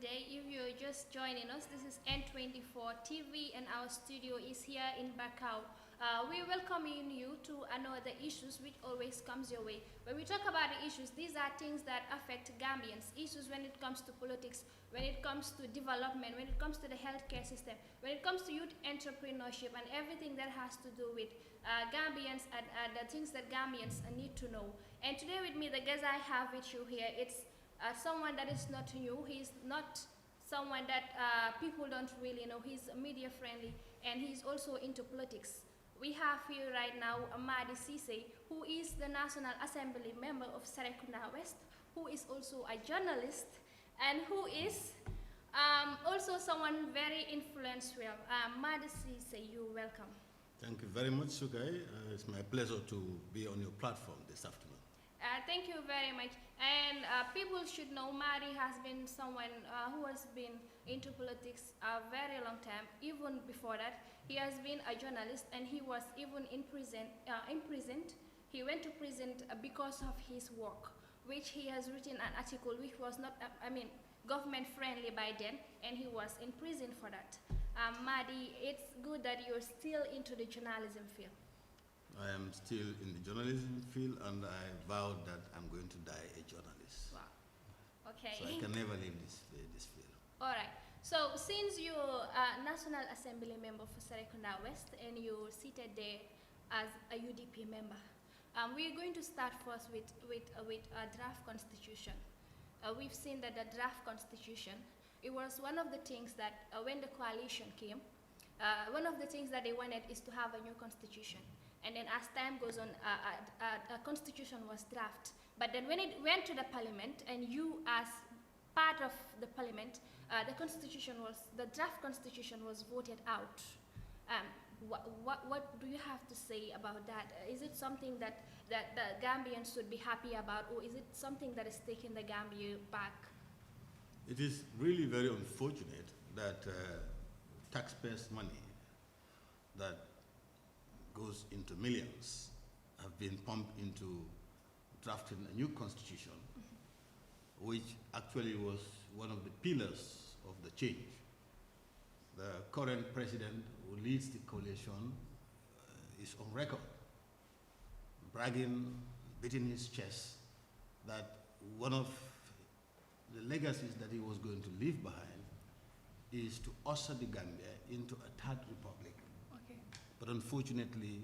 day. If you're just joining us, this is N24 TV and our studio is here in Bakau. We welcoming you to another issues which always comes your way. When we talk about the issues, these are things that affect Gambians. Issues when it comes to politics, when it comes to development, when it comes to the healthcare system, when it comes to youth entrepreneurship and everything that has to do with Gambians and the things that Gambians need to know. And today with me, the guest I have with you here, it's someone that is not new. He's not someone that people don't really know. He's media friendly and he's also into politics. We have here right now Madi Ceesay, who is the National Assembly member of Serekunda West, who is also a journalist and who is also someone very influential. Madi Ceesay, you're welcome. Thank you very much, Sugai. It's my pleasure to be on your platform this afternoon. Thank you very much. And people should know Madi has been someone who has been into politics a very long time. Even before that, he has been a journalist and he was even imprisoned. He went to prison because of his work, which he has written an article which was not, government friendly by then, and he was in prison for that. Madi, it's good that you're still into the journalism field. I am still in the journalism field and I vowed that I'm going to die a journalist. Wow. Okay. So I can never leave this field. All right. So since you're a National Assembly member for Serekunda West and you're seated there as a UDP member, we're going to start first with a draft constitution. We've seen that the draft constitution, it was one of the things that when the coalition came, one of the things that they wanted is to have a new constitution. And then as time goes on, a constitution was drafted. But then when it went to the parliament, and you as part of the parliament, the draft constitution was voted out. What do you have to say about that? Is it something that the Gambians should be happy about, or is it something that is taking the Gambia back? It is really very unfortunate that taxpayers' money that goes into millions have been pumped into drafting a new constitution, which actually was one of the pillars of the change. The current president who leads the coalition is on record, bragging, beating his chest, that one of the legacies that he was going to leave behind is to usher the Gambia into a third republic. But unfortunately,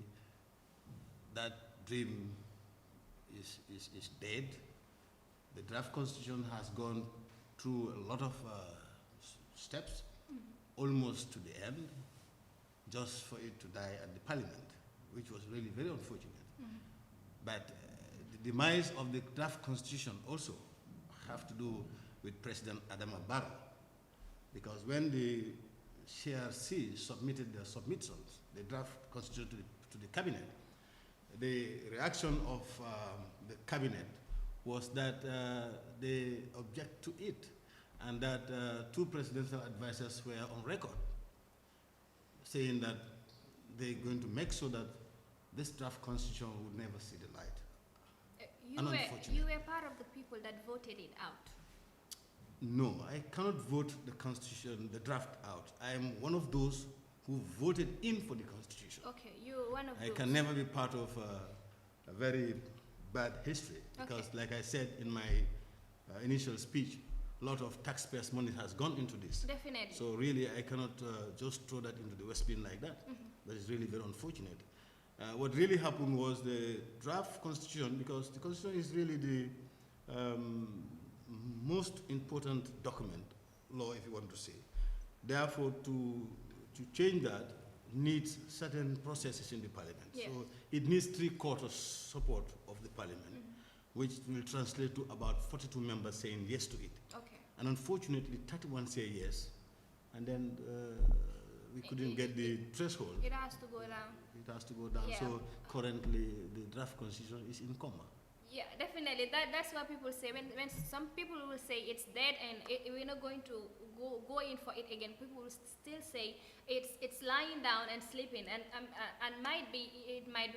that dream is dead. The draft constitution has gone through a lot of steps, almost to the end, just for it to die at the parliament, which was really very unfortunate. But the demise of the draft constitution also have to do with President Adama Barrow, because when the CRC submitted their submissions, the draft constitution to the cabinet, the reaction of the cabinet was that they object to it, and that two presidential advisors were on record saying that they're going to make sure that this draft constitution would never see the light. You were part of the people that voted it out. No, I cannot vote the constitution, the draft out. I am one of those who voted in for the constitution. Okay, you're one of those. I can never be part of a very bad history because, like I said in my initial speech, a lot of taxpayers' money has gone into this. Definitely. So really, I cannot just throw that into the West bin like that. That is really very unfortunate. What really happened was the draft constitution, because the constitution is really the most important document, law if you want to say. Therefore, to change that needs certain processes in the parliament. Yes. So it needs 3/4 support of the parliament, which will translate to about 42 members saying yes to it. Okay. And unfortunately, 31 say yes, and then we couldn't get the threshold. It has to go down. It has to go down. Yeah. So currently, the draft constitution is in coma. Yeah, definitely. That's what people say. When some people will say it's dead and we're not going to go in for it again, people will still say it's lying down and sleeping, and might be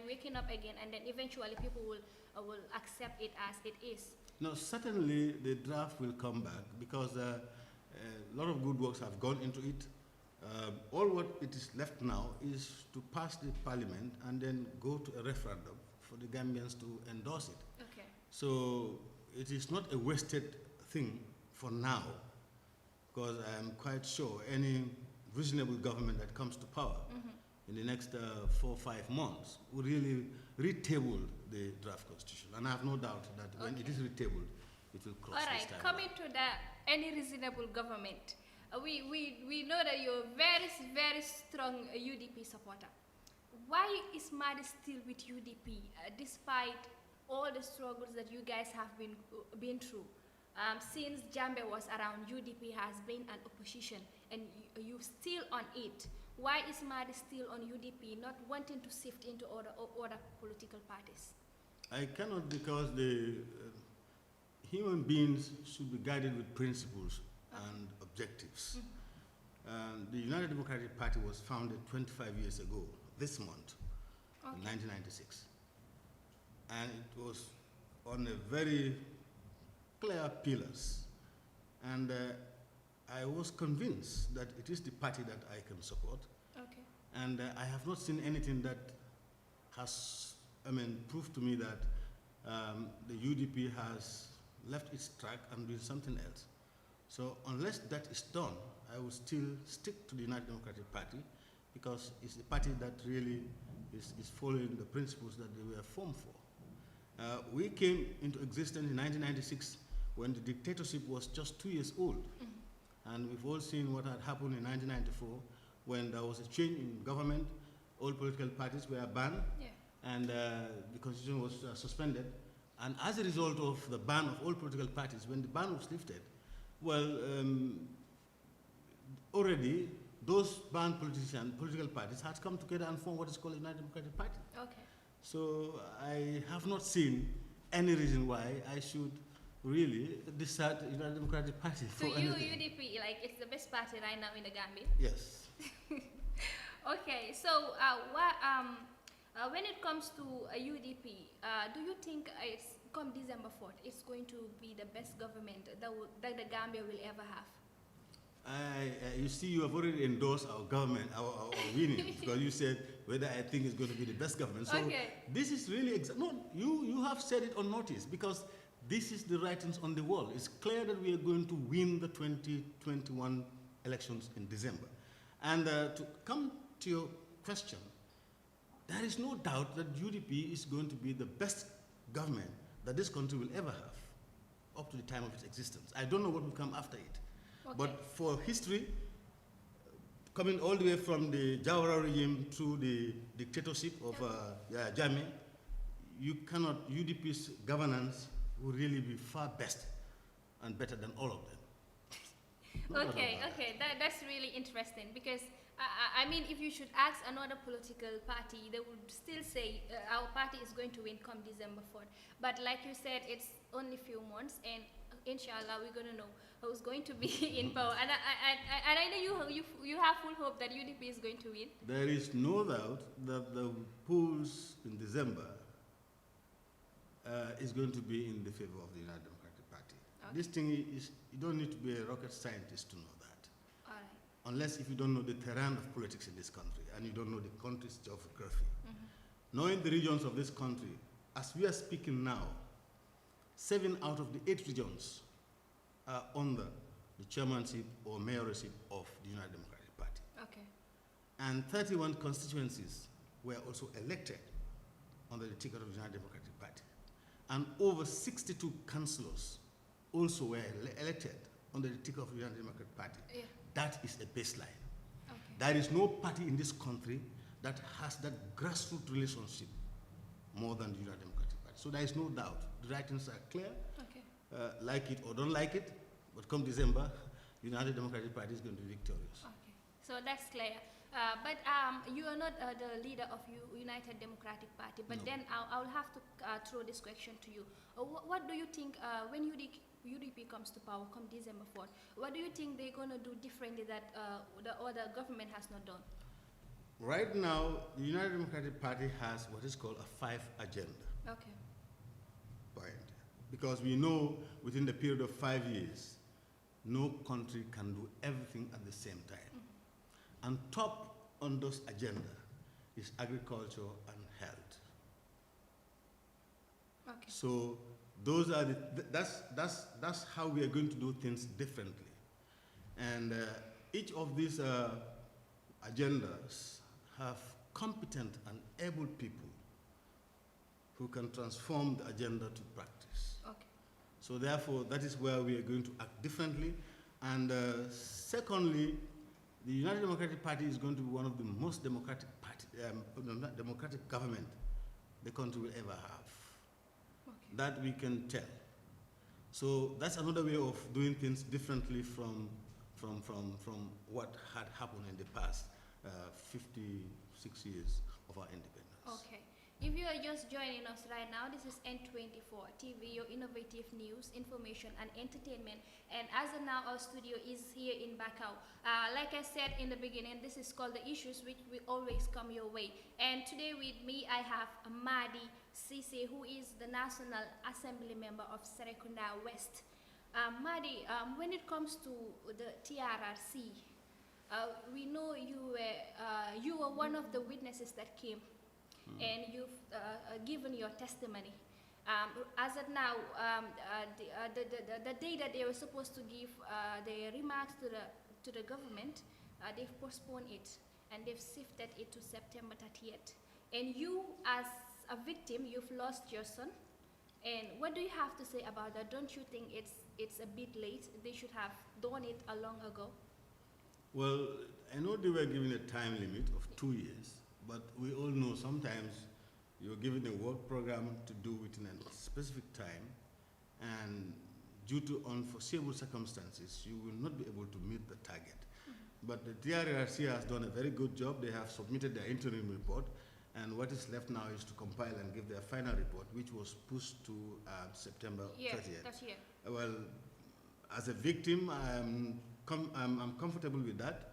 waking up again, and then eventually people will accept it as it is. No, certainly the draft will come back because A lot of good works have gone into it. All what it is left now is to pass the parliament and then go to a referendum for the Gambians to endorse it. Okay. So it is not a wasted thing for now, because I am quite sure any reasonable government that comes to power in the next 4 or 5 months will really retable the draft constitution. And I have no doubt that when it is retabled, it will cross All right, this time. coming to any reasonable government, we know that you're very strong UDP supporter. Why is Madi still with UDP despite all the struggles that you guys have been through? Since Jambe was around, UDP has been an opposition, and you're still on it. Why is Madi still on UDP, not wanting to shift into other political parties? I cannot, because the human beings should be guided with principles and objectives. The United Democratic Party was founded 25 years ago, this month, in 1996. And it was on a very clear pillars. And I was convinced that it is the party that I can support. Okay. And I have not seen anything that has, proved to me that the UDP has left its track and doing something else. So unless that is done, I will still stick to the United Democratic Party, because it's the party that really is following the principles that they were formed for. We came into existence in 1996 when the dictatorship was just 2 years old. And we've all seen what had happened in 1994 when there was a change in government, all political parties were banned, and the constitution was suspended. And as a result of the ban of all political parties, when the ban was lifted, well, already those banned political parties had come together and formed what is called the United Democratic Party. Okay. So I have not seen any reason why I should really decide the United Democratic Party for anything. UDP, like, it's the best party right now in the Gambia? Yes. Okay, so when it comes to UDP, do you think it's come December 4th, it's going to be the best government that the Gambia will ever have? You see, you have already endorsed our government, our winning, because you said whether I think it's going to be the best government. So this is really, no, you have said it on notice, because this is the writings on the wall. It's clear that we are going to win the 2021 elections in December. And to come to your question, there is no doubt that UDP is going to be the best government that this country will ever have up to the time of its existence. I don't know what will come after it. Okay. But for history, coming all the way from the Jawara regime to the dictatorship of Jammeh, UDP's governance will really be far best and better than all of them. Okay, that's really interesting, because I mean, if you should ask another political party, they would still say our party is going to win come December 4th. But like you said, it's only a few months, and inshallah, we're going to know who's going to be in power. And I know you have full hope that UDP is going to win. There is no doubt that the polls in December is going to be in the favor of the United Democratic Party. Okay. This thing is, you don't need to be a rocket scientist to know that. All right. Unless if you don't know the terrain of politics in this country and you don't know the country's geography. Knowing the regions of this country, as we are speaking now, 7 out of the 8 regions are under the chairmanship or mayorship of the United Democratic Party. Okay. And 31 constituencies were also elected under the ticket of the United Democratic Party. And over 62 councillors also were elected under the ticket of the United Democratic Party. Yeah. That is a baseline. Okay. There is no party in this country that has that grassroots relationship more than the United Democratic Party. So there is no doubt. The writings are clear. Okay. Like it or don't like it, but come December, the United Democratic Party is going to be victorious. Okay. So that's clear. But you are not the leader of United Democratic Party. But no. Then I'll have to throw this question to you. What do you think when UDP comes to power come December 4th, what do you think they're going to do differently that the other government has not done? Right now, the United Democratic Party has what is called a 5 agenda. Okay. Point. Because we know within the period of 5 years, no country can do everything at the same time. And top on those agenda is agriculture and health. Okay. So those are that's how we are going to do things differently. And each of these agendas have competent and able people who can transform the agenda to practice. Okay. So therefore, that is where we are going to act differently. And secondly, the United Democratic Party is going to be one of the most democratic democratic government the country will ever have. Okay. That we can tell. So that's another way of doing things differently from what had happened in the past 56 years of our independence. Okay. If you are just joining us right now, this is N24 TV, your innovative news, information, and entertainment. And as of now, our studio is here in Bakau. Like I said in the beginning, this is called The Issues, which will always come your way. And today with me, I have Madi ceesay, who is the National Assembly member of Serekunda West. Madi, when it comes to the TRRC, we know you were one of the witnesses that came. And you've given your testimony. As of now, the day that they were supposed to give their remarks to the government, they've postponed it and they've shifted it to September 30th. And you, as a victim, you've lost your son. And what do you have to say about that? Don't you think it's a bit late? They should have done it a long ago. Well, I know they were given a time limit of 2 years. But we all know sometimes you're given a work program to do within a specific time, and due to unforeseeable circumstances, you will not be able to meet the target. But the TRRC has done a very good job. They have submitted their interim report, and what is left now is to compile and give their final report, which was pushed to September 30th. That's here. Well, as a victim, I'm comfortable with that,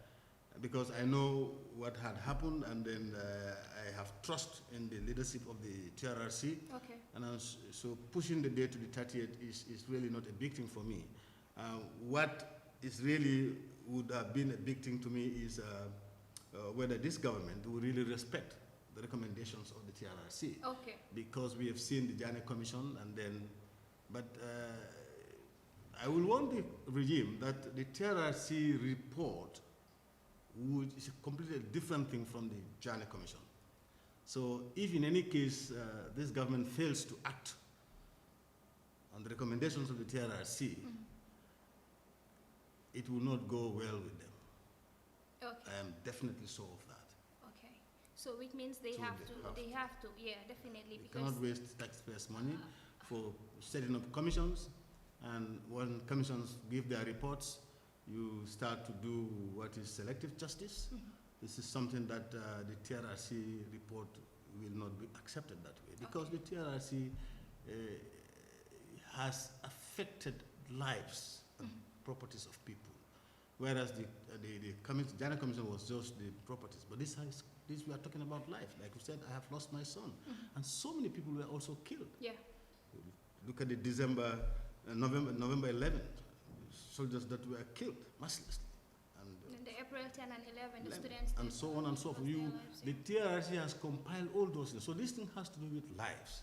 because I know what had happened, and then I have trust in the leadership of the TRRC. Okay. And so pushing the date to the 30th is really not a big thing for me. What is really would have been a big thing to me is whether this government will really respect the recommendations of the TRRC. Okay. Because we have seen the Janneh Commission, and then, but I will warn the regime that the TRRC report is a completely different thing from the Janneh Commission. So if in any case this government fails to act on the recommendations of the TRRC, it will not go well with them. Okay. I am definitely sure of that. Okay. So it means they have to, yeah, definitely. They cannot waste taxpayers' money for setting up commissions, and when commissions give their reports, you start to do what is selective justice. This is something that the TRRC report will not be accepted that way, because the TRRC has affected lives and properties of people, whereas the Janneh Commission was just the properties. But this we are talking about life. Like you said, I have lost my son, and so many people were also killed. Yeah. Look at the November 11th. Soldiers that were killed mercilessly. And the April 10 and 11, the students. And so on and so forth. The TRRC has compiled all those things. So this thing has to do with lives.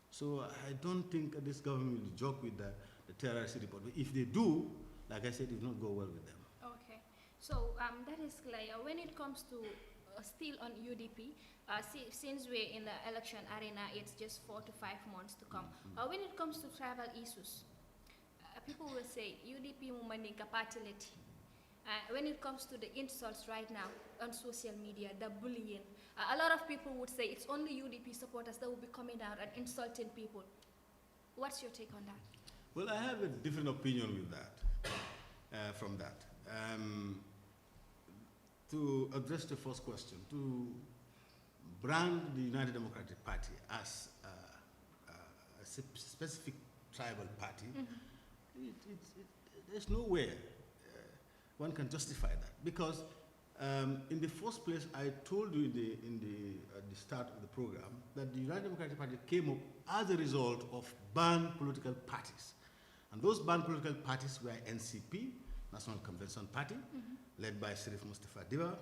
So I don't think this government will joke with the TRRC report. But if they do, like I said, it will not go well with them. Okay. So that is clear. When it comes to still on UDP, since we're in the election arena, it's just 4 to 5 months to come. When it comes to tribal issues, people will say UDP Mumandinka party leti. When it comes to the insults right now on social media, the bullying, a lot of people would say it's only UDP supporters that will be coming out and insulting people. What's your take on that? Well, I have a different opinion with that, from that. To address the first question, to brand the United Democratic Party as a specific tribal party, there's no way one can justify that, because in the first place, I told you at the start of the program that the United Democratic Party came up as a result of banned political parties, and those banned political parties were NCP, National Convention Party, led by Sirif Mustafa Diba.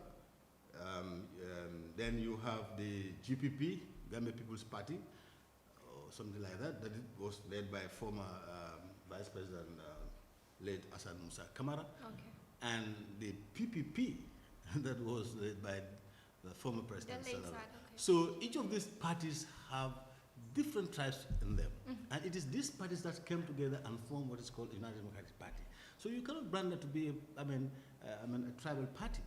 Then you have the GPP, Gambia People's Party, or something like that. That was led by former Vice President late Hassan Musa Kamara. Okay. And the PPP, that was led by the former President Saleh. Okay. So each of these parties have different tribes in them. And it is these parties that came together and formed what is called the United Democratic Party. So you cannot brand that to be a tribal party.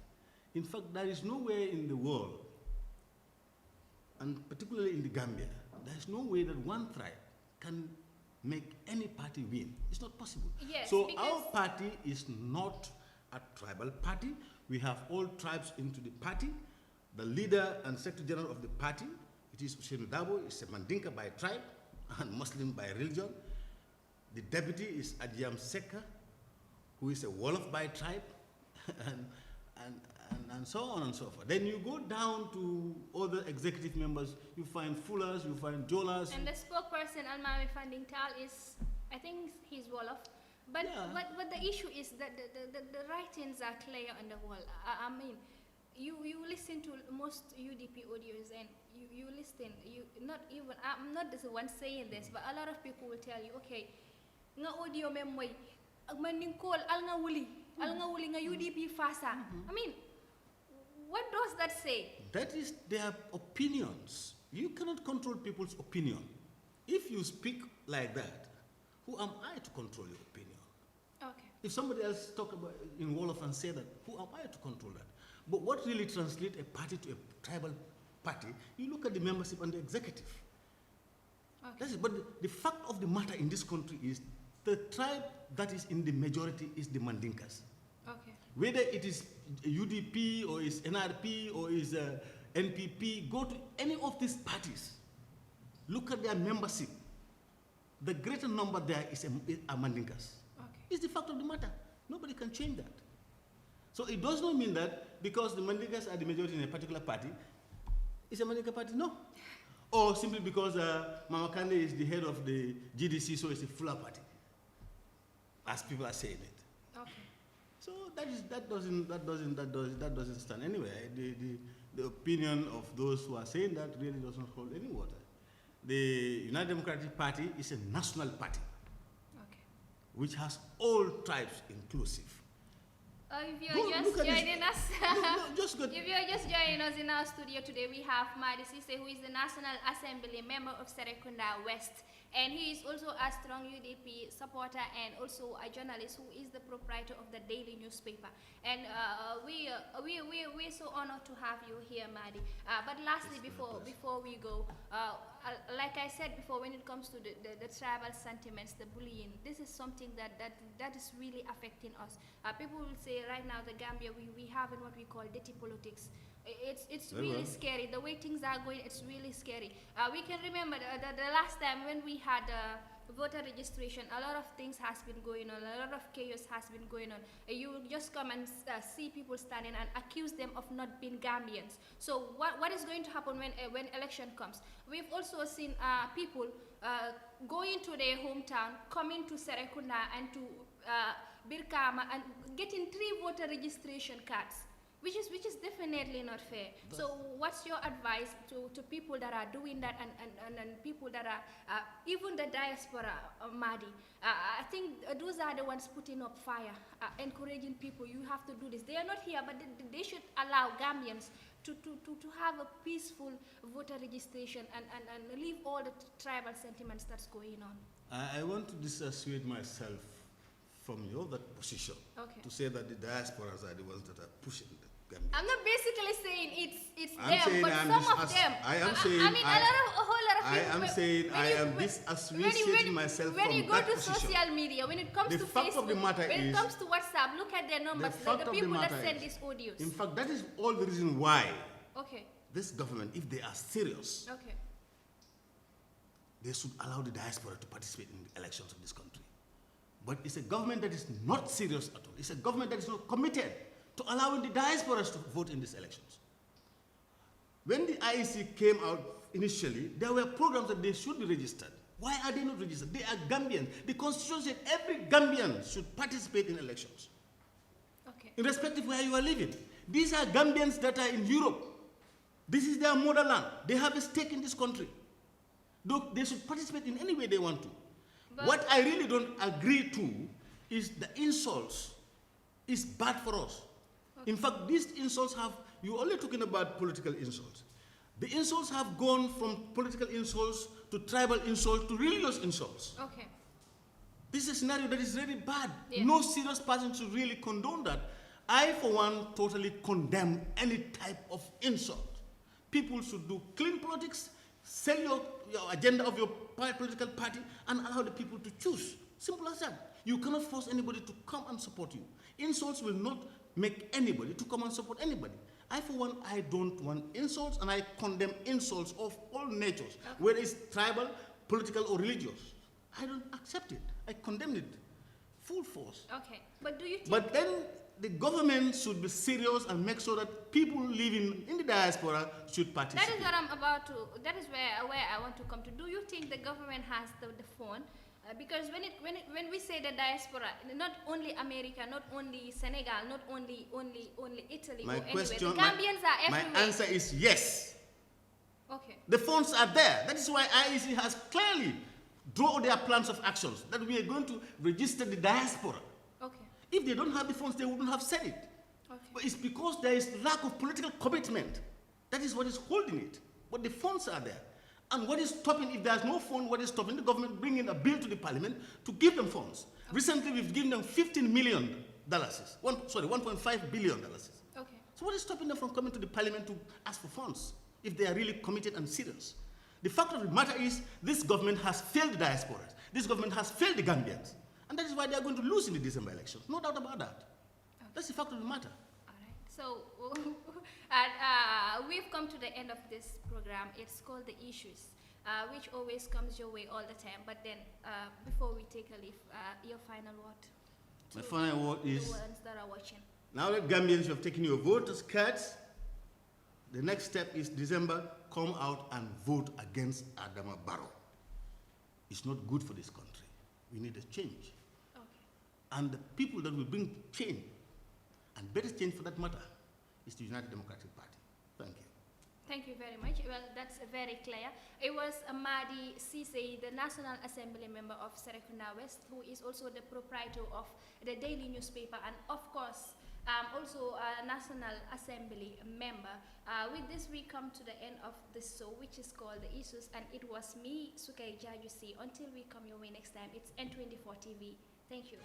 In fact, there is nowhere in the world, and particularly in the Gambia, there is no way that one tribe can make any party win. It's not possible. Yes, so our party is not a tribal party. We have all tribes into the party. The leader and secretary general of the party, it is Usainu Dabo, is a Mandinka by tribe and Muslim by religion. The deputy is Adjam Seka, who is a Wolof by tribe, and so on and so forth. Then you go down to other executive members, you find Fullers, you find Jolas. And the spokesperson, Almami Funding Tal, is, I think he's Wolof. But, Yeah. but the issue is that the writings are clear on the wall. I mean, you listen to most UDP audios and you listen, not even, I'm not the one saying this, but a lot of people will tell you, okay, nga audio memoy, agmaning call, al nga wuli nga UDP fasa. I mean, what does that say? That is their opinions. You cannot control people's opinion. If you speak like that, who am I to control your opinion? Okay. If somebody else talk about in Wolof and say that, who am I to control that? But what really translates a party to a tribal party, you look at the membership and the executive. Okay. That's it. But the fact of the matter in this country is the tribe that is in the majority is the Mandinkas. Okay. Whether it is UDP or is NRP or is NPP, go to any of these parties. Look at their membership. The greater number there is a Mandinkas. Okay. It's the fact of the matter. Nobody can change that. So it does not mean that because the Mandinkas are the majority in a particular party, it's a Mandinka party. No. Or simply because Mama Kande is the head of the GDC, so it's a Fuller party, as people are saying it. Okay. So that doesn't stand anywhere. The opinion of those who are saying that really does not hold any water. The United Democratic Party is a national party, Okay. which has all tribes inclusive. If you're just joining us, if you're just joining us in our studio today, we have Madi Ceesay, who is the National Assembly member of Serekunda West, and he is also a strong UDP supporter and also a journalist who is the proprietor of the daily newspaper. And we're so honored to have you here, Madi. But lastly, before we go, like I said before, when it comes to the tribal sentiments, the bullying, this is something that is really affecting us. People will say right now the Gambia, we have in what we call dirty politics. It's really scary. The way things are going, it's really scary. We can remember the last time when we had voter registration, a lot of things has been going on, a lot of chaos has been going on. You just come and see people standing and accuse them of not being Gambians. So what is going to happen when election comes? We've also seen people going to their hometown, coming to Serekunda and to Birkama and getting 3 voter registration cards, which is definitely not fair. So what's your advice to people that are doing that and people that are even the diaspora, Madi? I think those are the ones putting up fire, encouraging people, you have to do this. They are not here, but they should allow Gambians to have a peaceful voter registration and leave all the tribal sentiments that's going on. I want to dissuade myself from that position, Okay. to say that the diasporas are the ones that are pushing the Gambia. I'm not basically saying it's I'm them, saying but I'm some of them. I am saying I mean, a whole lot of I people. am saying I am disassociating myself when from you go that to position. social media, when it comes The to fact of Facebook, the matter when it is- comes to WhatsApp, look at their numbers. fact The of the people that matter send is- these audios. In fact, that is all the reason why Okay. this government, if they are serious, Okay. they should allow the diaspora to participate in the elections of this country. But it's a government that is not serious at all. It's a government that is not committed to allowing the diasporas to vote in these elections. When the IEC came out initially, there were programs that they should be registered. Why are they not registered? They are Gambians. The constitution said every Gambian should participate in elections. irrespective of where you are living. These are Gambians that are in Europe. This is their motherland. They have a stake in this country. They should participate in any way they want to. But what I really don't agree to is the insults is bad for us. In fact, these insults have, you're only talking about political insults. The insults have gone from political insults to tribal insults to religious insults. This is a scenario that is really bad. No serious person should really condone that. I, for one, totally condemn any type of insult. People should do clean politics, sell your agenda of your political party, and allow the people to choose. Simple as that. You cannot force anybody to come and support you. Insults will not make anybody to come and support anybody. I, for one, I don't want insults, and I condemn insults of all natures, whether it's tribal, political, or religious. I don't accept it. I condemn it full force. But do you think... But then the government should be serious and make sure that people living in the diaspora should participate. That is what I'm about to, that is where I want to come to. Do you think the government has the phone? Because when we say the diaspora, not only America, not only Senegal, not only Italy, my or question, anywhere. The Gambians are everywhere. My answer is yes. The funds are there. That is why IEC has clearly drawn their plans of actions that we are going to register the diaspora. If they don't have the funds, they wouldn't have said it. But it's because there is lack of political commitment. That is what is holding it. But the funds are there. And what is stopping, if there's no fund, what is stopping the government bringing a bill to the parliament to give them funds? Recently, we've given them $15 million. $1.5 billion. So what is stopping them from coming to the parliament to ask for funds if they are really committed and serious? The fact of the matter is, this government has failed the diasporas. This government has failed the Gambians. And that is why they are going to lose in the December elections. No doubt about that. That's the fact of the matter. So we've come to the end of this program. It's called The Issues, which always comes your way all the time. But then before we take a leave, your final word. My final word is, the ones that are watching. Now that Gambians have taken your voters' cards, the next step is December, come out and vote against Adama Barrow. It's not good for this country. We need a change. And the people that will bring change, and better change for that matter, is the United Democratic Party. Thank you. Thank you very much. Well, that's very clear. It was Madi Ceesay, the National Assembly member of Serekunda West, who is also the proprietor of the daily newspaper, and of course, also a National Assembly member. With this, we come to the end of this show, which is called The Issues, and it was me, Sukay Jajusi. Until we come your way next time, it's N24 TV. Thank you.